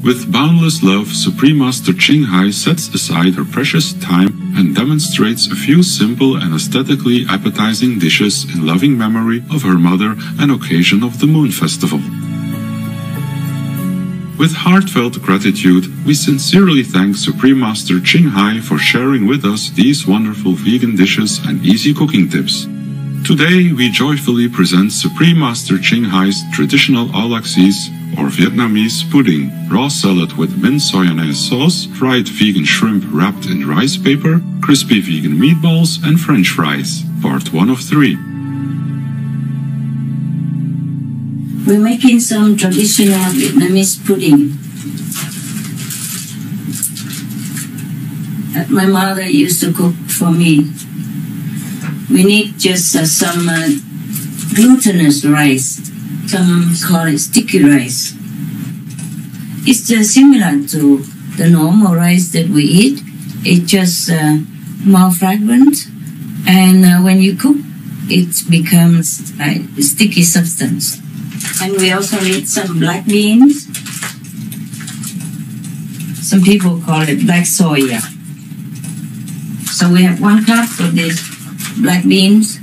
With boundless love, Supreme Master Ching Hai sets aside her precious time and demonstrates a few simple and aesthetically appetizing dishes in loving memory of her mother and occasion of the Moon Festival. With heartfelt gratitude, we sincerely thank Supreme Master Ching Hai for sharing with us these wonderful vegan dishes and easy cooking tips. Today, we joyfully present Supreme Master Ching Hai's traditional Alaxis, or Vietnamese pudding, raw salad with mint soyonnaise sauce, fried vegan shrimp wrapped in rice paper, crispy vegan meatballs, and French fries. Part 1 of 3. We're making some traditional Vietnamese pudding that my mother used to cook for me. We need just some glutinous rice. Some call it sticky rice. It's similar to the normal rice that we eat. It's just more fragrant, and when you cook, it becomes like sticky substance. And we also need some black beans. Some people call it black soya. So we have 1 cup of these black beans,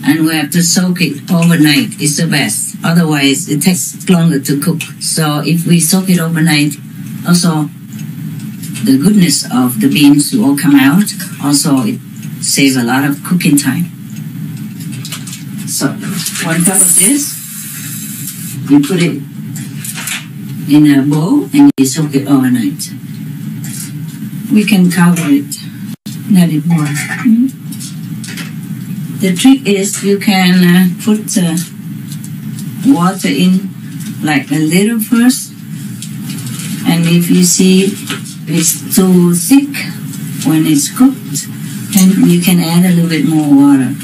and we have to soak it overnight. It's the best. Otherwise, it takes longer to cook. So if we soak it overnight, also the goodness of the beans will all come out. Also, it saves a lot of cooking time. So 1 cup of this, you put it in a bowl and you soak it overnight. We can cover it, let it boil. The trick is you can put water in like a little first, and if you see it's too thick when it's cooked, then you can add a little bit more water.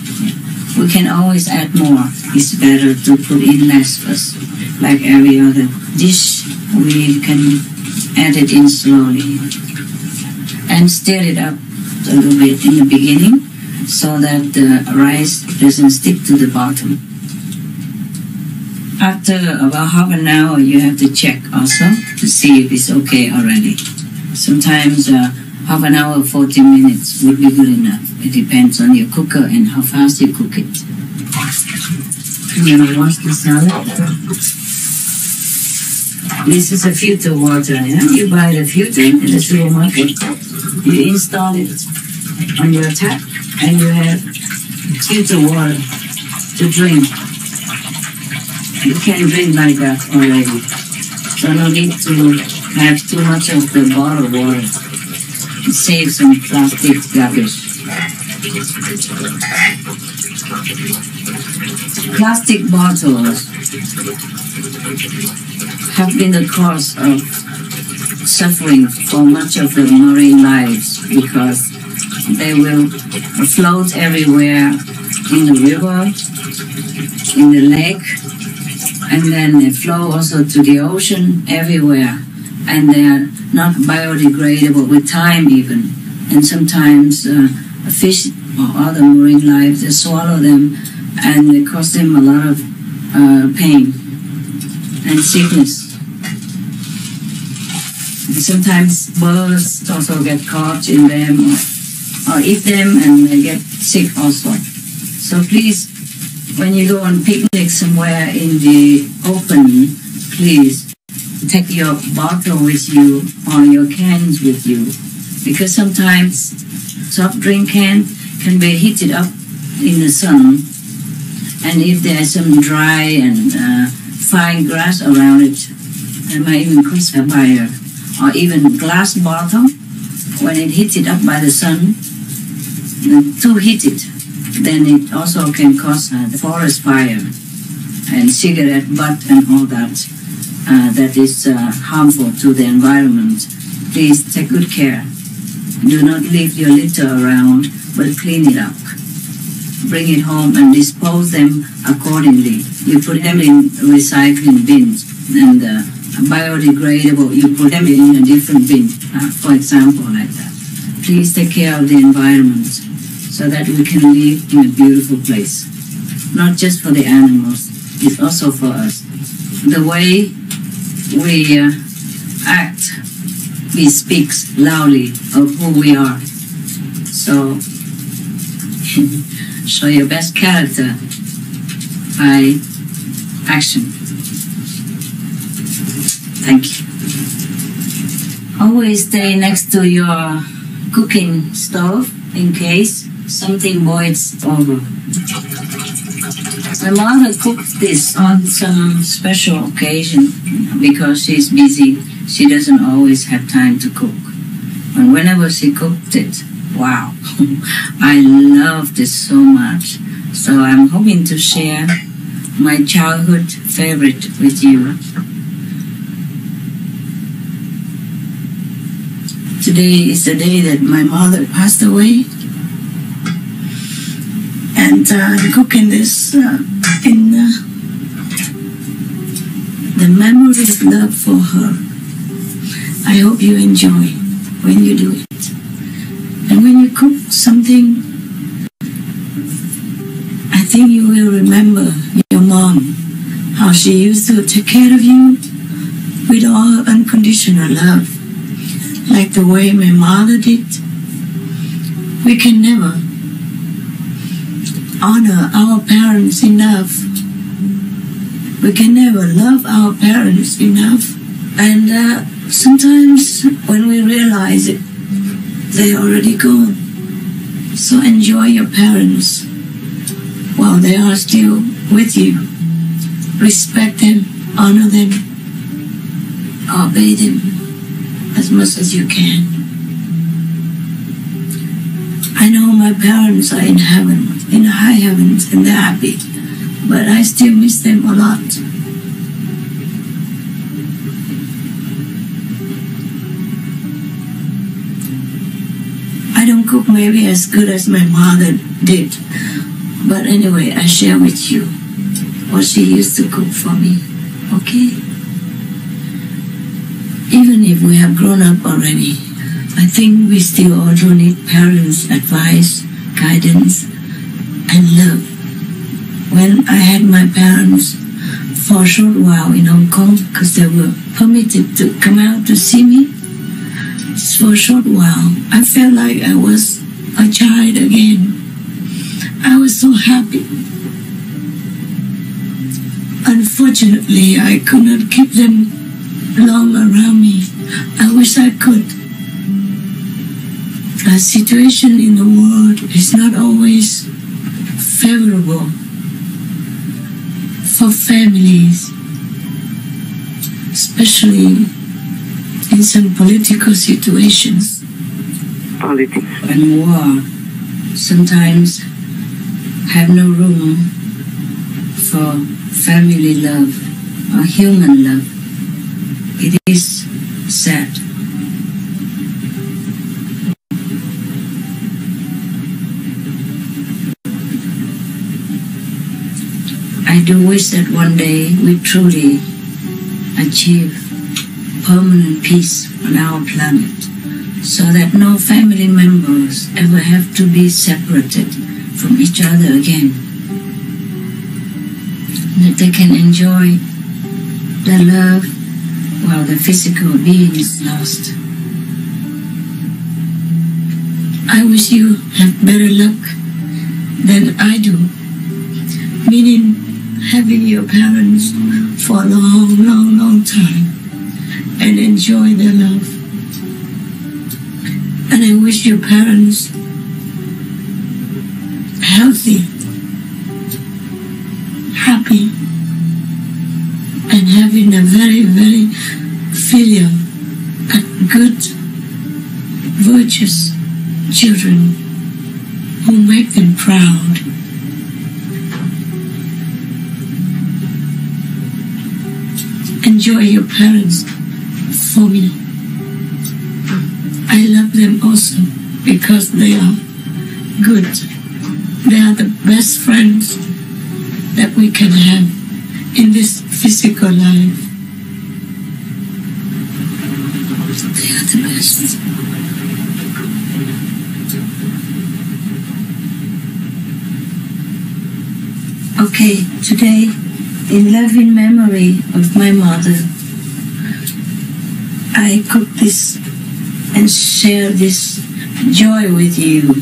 We can always add more. It's better to put in less first. Like every other dish, we can add it in slowly and stir it up a little bit in the beginning so that the rice doesn't stick to the bottom. After about half an hour, you have to check also to see if it's okay already. Sometimes half an hour, 40 minutes would be good enough. It depends on your cooker and how fast you cook it. You want to wash the salad? This is a filter water. Yeah? You buy the filter in the supermarket. You install it on your tap, and you have filter water to drink. You can drink like that already. So no need to have too much of the bottled water. Save some plastic garbage. Plastic bottles have been the cause of suffering for much of the marine lives because they will float everywhere in the river, in the lake, and then they flow also to the ocean everywhere, and they are not biodegradable with time even. And sometimes fish or other marine life, they swallow them and it causes them a lot of pain and sickness. And sometimes birds also get caught in them or eat them and they get sick also. So please, when you go on picnic somewhere in the open, please take your bottle with you or your cans with you, because sometimes soft drink can be heated up in the sun, and if there's some dry and fine grass around it, it might even cause a fire. Or even glass bottle, when it heated up by the sun, too heated, then it also can cause the forest fire and cigarette butt and all that. That is harmful to the environment. Please take good care. Do not leave your litter around, but clean it up. Bring it home and dispose them accordingly. You put them in recycling bins, and biodegradable, you put them in a different bin, for example, like that. Please take care of the environment so that we can live in a beautiful place. Not just for the animals, it's also for us. The way we act, we speak loudly of who we are. So, show your best character by action. Thank you. Always stay next to your cooking stove in case something boils over. My mother cooked this on some special occasion because she's busy. She doesn't always have time to cook. And whenever she cooked it, wow, I love this so much. So I'm hoping to share my childhood favorite with you. Today is the day that my mother passed away. And I'm cooking this in the memory of love for her. I hope you enjoy when you do it. And when you cook something, I think you will remember your mom, how she used to take care of you with all her unconditional love, like the way my mother did. We can never honor our parents enough. We can never love our parents enough. And sometimes when we realize it, they're already gone. So enjoy your parents while they are still with you. Respect them, honor them, obey them as much as you can. I know my parents are in heaven, in the high heavens, and they're happy, but I still miss them a lot. I don't cook maybe as good as my mother did, but anyway, I share with you what she used to cook for me, okay? Even if we have grown up already, I think we still also need parents' advice, guidance, and love. When I had my parents for a short while in Hong Kong, because they were permitted to come out to see me, just for a short while, I felt like I was a child again. I was so happy. Unfortunately, I could not keep them long around me. I wish I could. The situation in the world is not always favorable for families, especially in some political situations. Politics and war sometimes have no room for family love or human love. It is sad. I do wish that one day we truly achieve permanent peace on our planet, so that no family members ever have to be separated from each other again. That they can enjoy their love while the physical being is lost. I wish you have better luck than I do, meaning having your parents for a long, long, long time and enjoy their love. And I wish your parents healthy, happy, and having a very, very filial, good, virtuous children who make them proud. Enjoy your parents for me. I love them also because they are good. They are the best friends that we can have in this physical life. They are the best. Okay, today, in loving memory of my mother, I cook this and share this joy with you,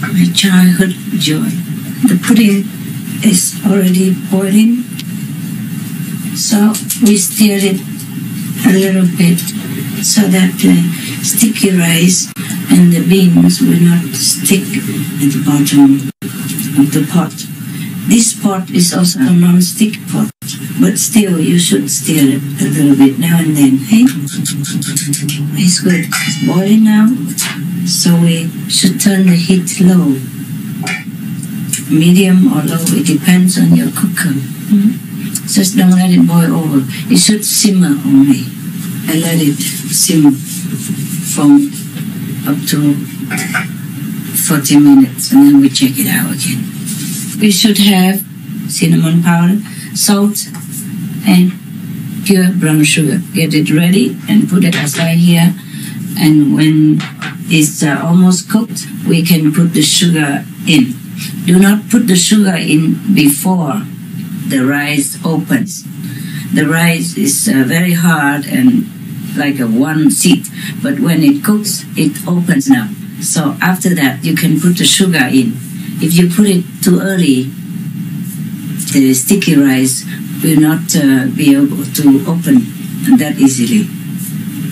my childhood joy. The pudding is already boiling, so we stir it a little bit so that the sticky rice and the beans will not stick at the bottom of the pot. This pot is also a non-stick pot, but still you should stir it a little bit now and then. Hey, it's good. It's boiling now, so we should turn the heat low, medium or low. It depends on your cooker. Just don't let it boil over. It should simmer only. I let it simmer from up to 40 minutes, and then we check it out again. We should have cinnamon powder, salt, and pure brown sugar. Get it ready and put it aside here. And when it's almost cooked, we can put the sugar in. Do not put the sugar in before the rice opens. The rice is very hard and like a one seed, but when it cooks, it opens now. So after that, you can put the sugar in. If you put it too early, the sticky rice will not be able to open that easily.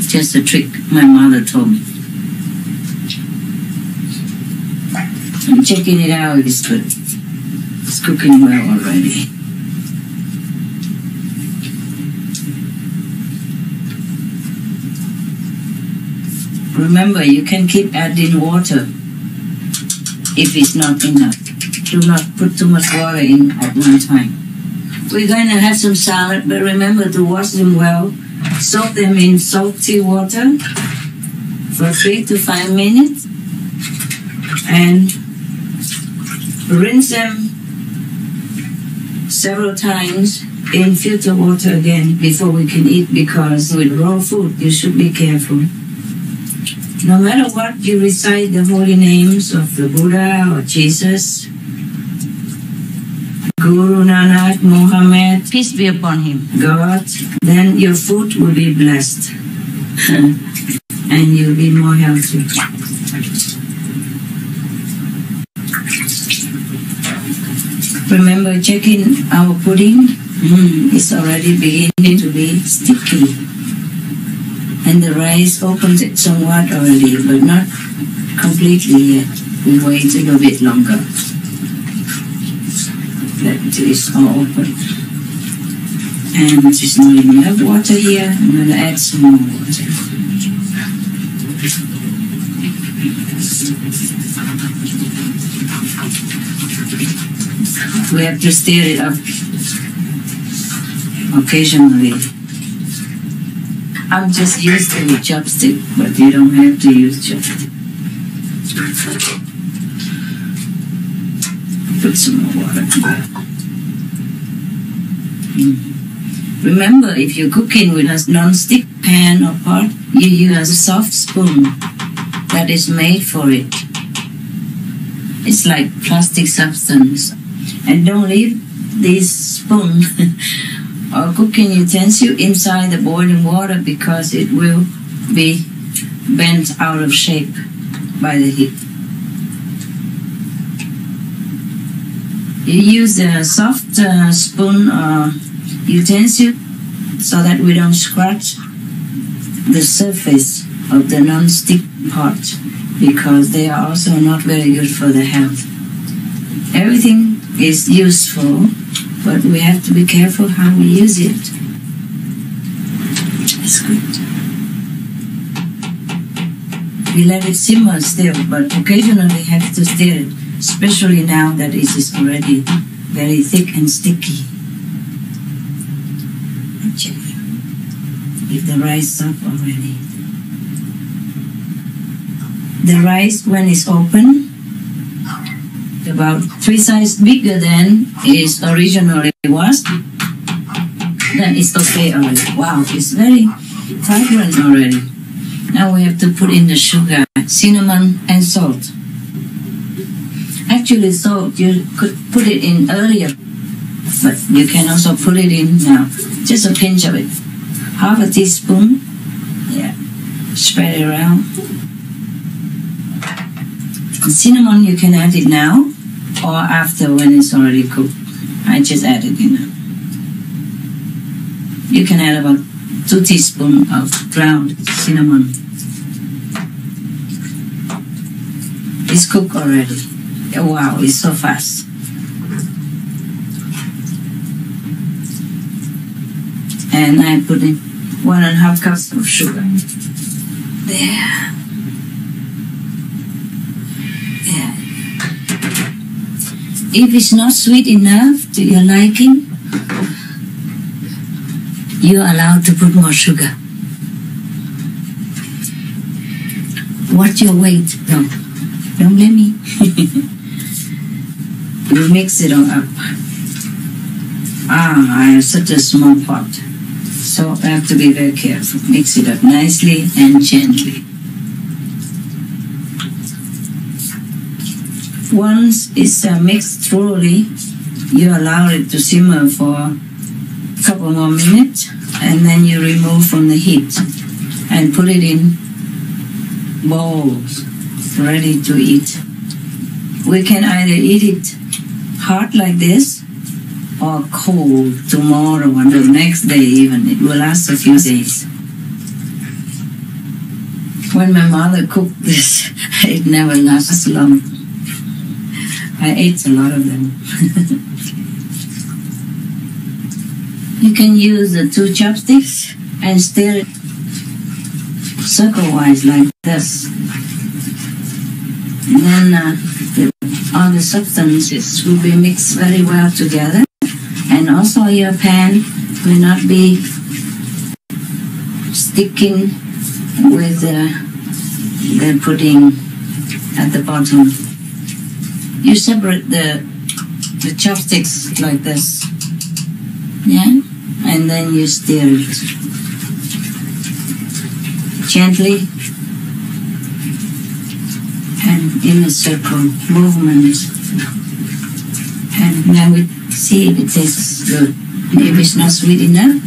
Just a trick my mother told me. I'm checking it out, it's good. It's cooking well already. Remember, you can keep adding water if it's not enough. Do not put too much water in at one time. We're going to have some salad, but remember to wash them well. Soak them in salty water for 3 to 5 minutes and rinse them several times in filter water again before we can eat, because with raw food you should be careful. No matter what, you recite the holy names of the Buddha or Jesus, Guru Nanak, Muhammad, peace be upon him, God, then your food will be blessed and you'll be more healthy. Remember checking our pudding. It's already beginning to be sticky. And the rice opens it somewhat already, but not completely yet. We wait a little bit longer. That is all open. And there's not enough water here. I'm going to add some more water. We have to stir it up occasionally. I'm just used to the chopstick, but you don't have to use chopstick. Put some more water. Remember, if you're cooking with a non-stick pan or pot, you use a soft spoon that is made for it. It's like plastic substance. And don't leave this spoon or cooking utensil inside the boiling water, because it will be bent out of shape by the heat. You use a soft spoon or utensil so that we don't scratch the surface of the non-stick pot, because they are also not very good for the health. Everything is useful, but we have to be careful how we use it. It's good. We let it simmer still, but occasionally have to stir it, especially now that it is already very thick and sticky. Check if the rice is up already. The rice, when it's open, about 3 sizes bigger than it originally was, then it's okay already. Wow, it's very fragrant already. Now we have to put in the sugar, cinnamon, and salt. Actually, salt, you could put it in earlier, but you can also put it in now. Just a pinch of it. Half a teaspoon, yeah, Spread it around. Cinnamon, you can add it now or after when it's already cooked. I just add it in. You can add about 2 teaspoons of ground cinnamon. It's cooked already. Wow, it's so fast. And I put in 1.5 cups of sugar. There. Yeah. If it's not sweet enough to your liking, you're allowed to put more sugar. Watch your weight. No, don't blame me. You mix it all up. I have such a small pot, so I have to be very careful. Mix it up nicely and gently. Once it's mixed thoroughly, you allow it to simmer for a couple more minutes, and then you remove from the heat and put it in bowls ready to eat. We can either eat it hot like this or cold tomorrow or the next day even. It will last a few days. When my mother cooked this, it never lasts long. I ate a lot of them. You can use the 2 chopsticks and stir it circle-wise like this. And then all the substances will be mixed very well together. And also your pan will not be sticking with the pudding at the bottom. You separate the chopsticks like this. Yeah? And then you stir it gently and in a circle movement. And now we see if it tastes good. If it's not sweet enough,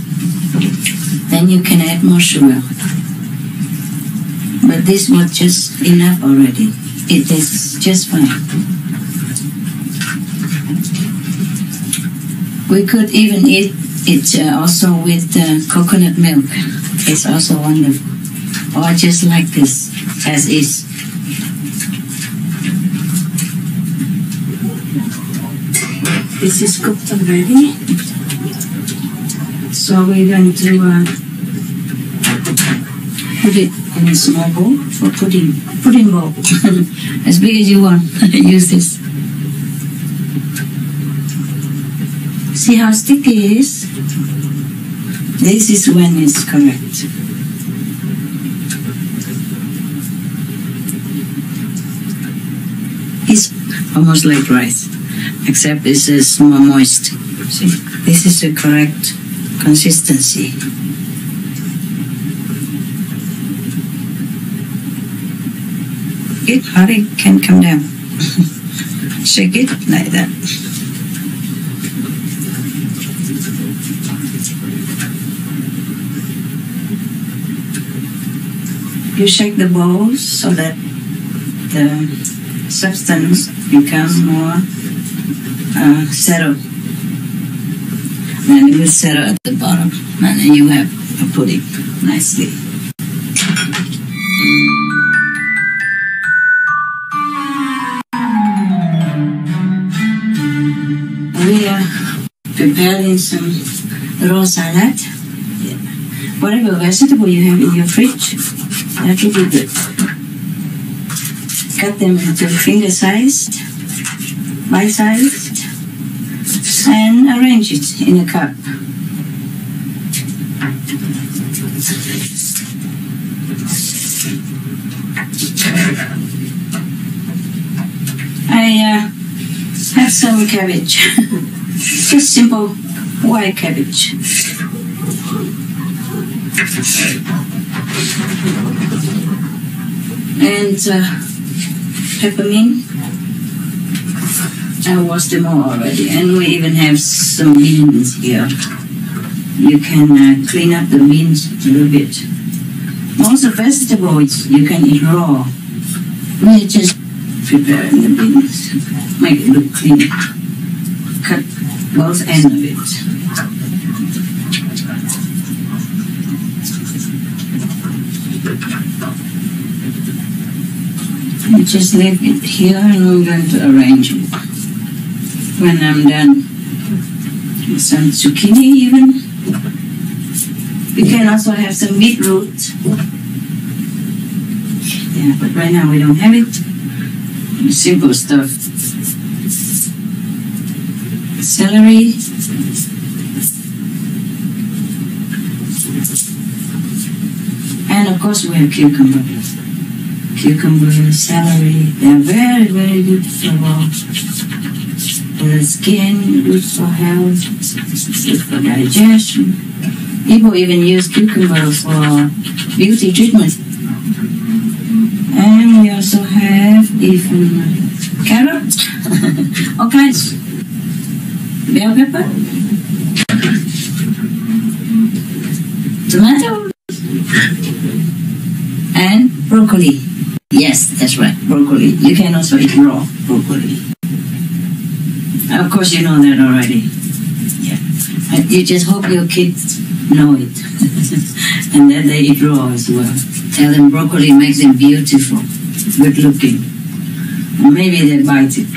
then you can add more sugar. But this was just enough already. It tastes just fine. We could even eat it also with coconut milk. It's also wonderful. Or just like this, as is. This is cooked already. So we're going to put it in a small bowl for pudding bowl. As big as you want. Use this. See how sticky it is? This is when it's correct. It's almost like rice, except this is more moist. See, this is the correct consistency. It hardly can come down. Shake it like that. You shake the bowl so that the substance becomes more settled. And it will settle at the bottom, and then you have a pudding nicely. We are preparing some raw salad. Whatever vegetable you have in your fridge, that will be good. Cut them into finger-sized, bite-sized, and arrange it in a cup. I have some cabbage, just simple white cabbage. And peppermint. I washed them all already, and we even have some beans here. You can clean up the beans a little bit. Also vegetables you can eat raw. We just prepare in the beans, make it look clean. Cut both ends of it. You just leave it here and I'm going to arrange it. When I'm done, some zucchini even. We can also have some beetroot. Yeah, but right now we don't have it. Simple stuff. Celery. And of course we have cucumber. Cucumber, celery, they are very, very good for the skin, good for health, good for digestion. People even use cucumber for beauty treatment. And we also have even carrot, all kinds. Bell pepper, tomato, and broccoli. Yes, that's right, broccoli. You can also eat raw broccoli. Of course, you know that already. Yeah. You just hope your kids know it and that they eat raw as well. Tell them broccoli makes them beautiful, good looking. Maybe they bite it.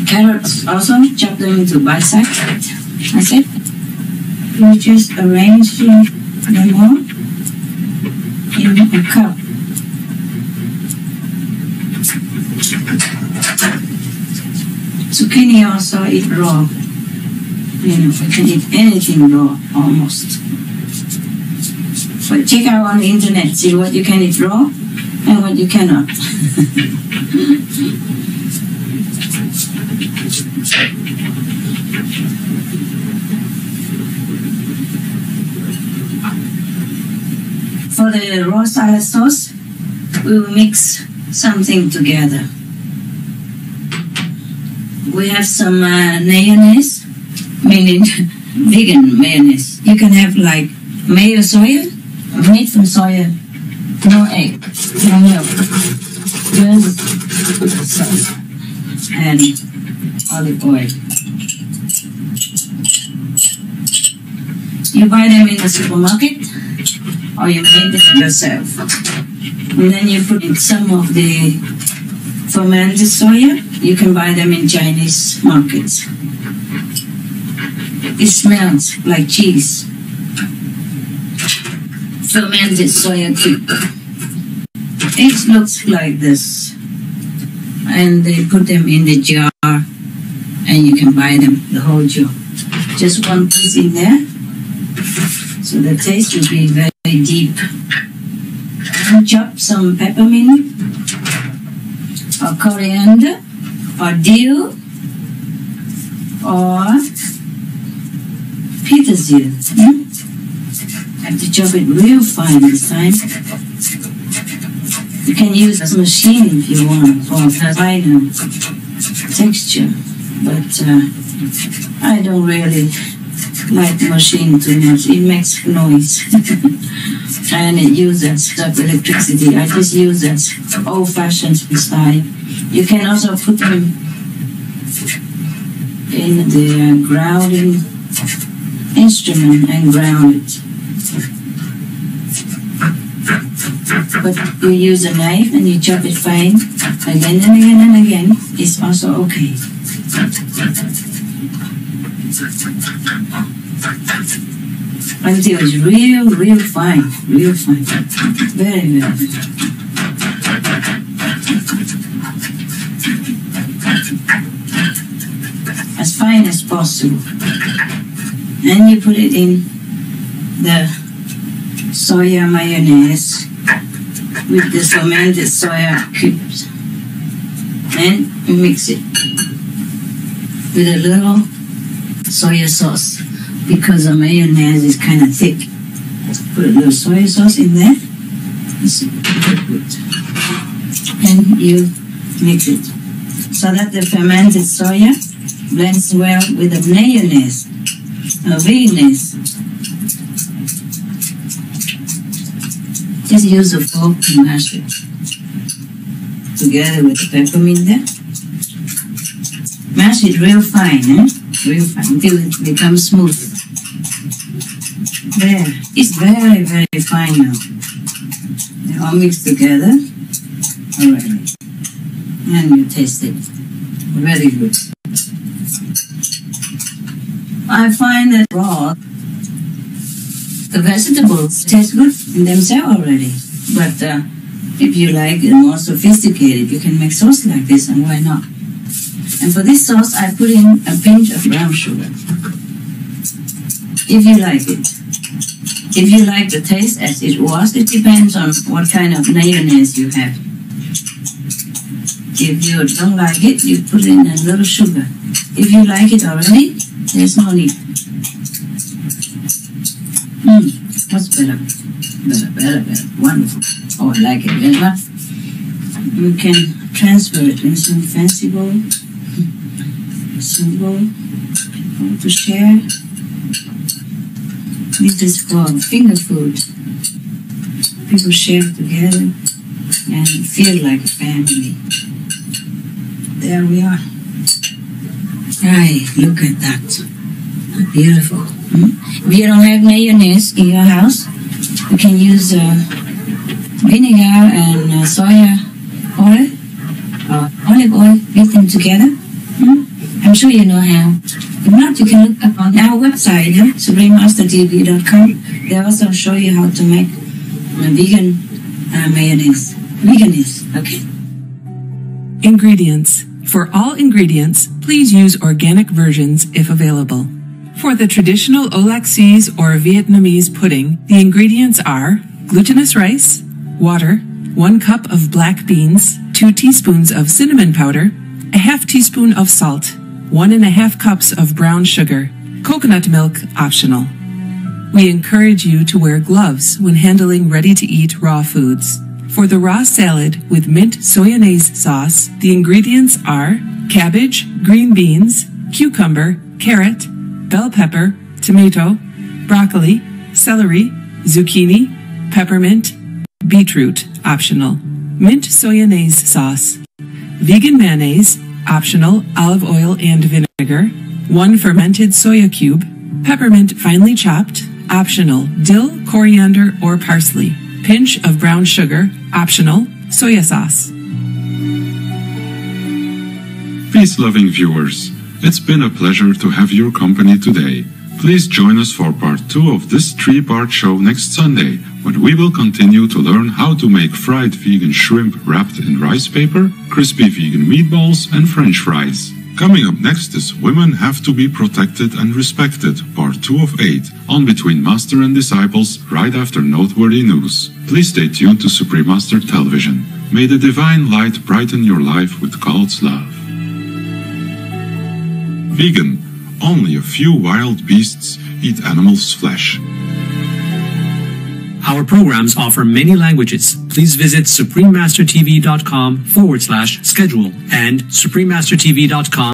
Carrots also, chop them into bite-sized. That's it. You just arrange them all in a cup. Zucchini also eat raw. You know, we can eat anything raw, almost. But check out on the internet, see what you can eat raw and what you cannot. For the raw salad sauce, we will mix something together. We have some mayonnaise, meaning vegan mayonnaise. You can have like mayo soya, made from soya, no egg, no milk, just salt and olive oil. You buy them in the supermarket or you make it yourself. And then you put in some of the fermented soya. You can buy them in Chinese markets. It smells like cheese. Fermented soya cube. It looks like this. And they put them in the jar and you can buy them, the whole jar. Just one piece in there. So the taste will be very deep. And chop some peppermint or coriander or dill or petersil. Have to chop it real fine this time. You can use a machine if you want for finer texture, but I don't really like the machine too much. It makes noise and it uses up electricity. I just use that old-fashioned style. You can also put them in the grounding instrument and ground it. But you use a knife and you chop it fine again and again and again. It's also okay. Until it's real fine, real fine. Very, very fine. As fine as possible. And you put it in the soya mayonnaise with the fermented soya cubes. And you mix it with a little soya sauce because the mayonnaise is kind of thick. Put a little soy sauce in there. It's good. And you mix it so that the fermented soya blends well with the mayonnaise, veganese. Just use a fork and mash it together with the peppermint there. Mash it real fine, real fine, until it becomes smooth. There, it's very, very fine now. They all mixed together. Alright. And you taste it. Very good. I find that raw, the vegetables taste good in themselves already. But if you like it more sophisticated, you can make sauce like this, and why not? And for this sauce, I put in a pinch of brown sugar. If you like it. If you like the taste as it was, it depends on what kind of mayonnaise you have. If you don't like it, you put in a little sugar. If you like it already, there's no need. What's better? Better. Wonderful. Oh, I like it very much. You can transfer it in some fancy bowl. Some bowl to share. This is for finger food. People share together and feel like a family. There we are. Right, look at that. Beautiful. If you don't have mayonnaise in your house, you can use vinegar and soya oil or olive oil, mix them together. I'm sure you know how. If not, you can look up on our website, SupremeMasterTV.com. They also show you how to make vegan mayonnaise. Veganese, okay? Ingredients. For all ingredients, please use organic versions if available. For the traditional Olaxese or Vietnamese pudding, the ingredients are glutinous rice, water, 1 cup of black beans, 2 teaspoons of cinnamon powder, a half teaspoon of salt, 1½ cups of brown sugar, coconut milk optional. We encourage you to wear gloves when handling ready-to-eat raw foods. For the raw salad with mint soyonnaise sauce, the ingredients are cabbage, green beans, cucumber, carrot, bell pepper, tomato, broccoli, celery, zucchini, peppermint, beetroot optional, mint soyonnaise sauce, vegan mayonnaise optional, olive oil and vinegar, 1 fermented soya cube, peppermint finely chopped, optional, dill, coriander, or parsley, pinch of brown sugar, optional, soya sauce. Peace-loving viewers, it's been a pleasure to have your company today. Please join us for part 2 of this 3-part show next Sunday, when we will continue to learn how to make fried vegan shrimp wrapped in rice paper, crispy vegan meatballs, and French fries. Coming up next is Women Have to Be Protected and Respected, part 2 of 8, on Between Master and Disciples, right after noteworthy news. Please stay tuned to Supreme Master Television. May the divine light brighten your life with God's love. Vegan. Only a few wild beasts eat animals' flesh. Our programs offer many languages. Please visit SupremeMasterTV.com/schedule and SupremeMasterTV.com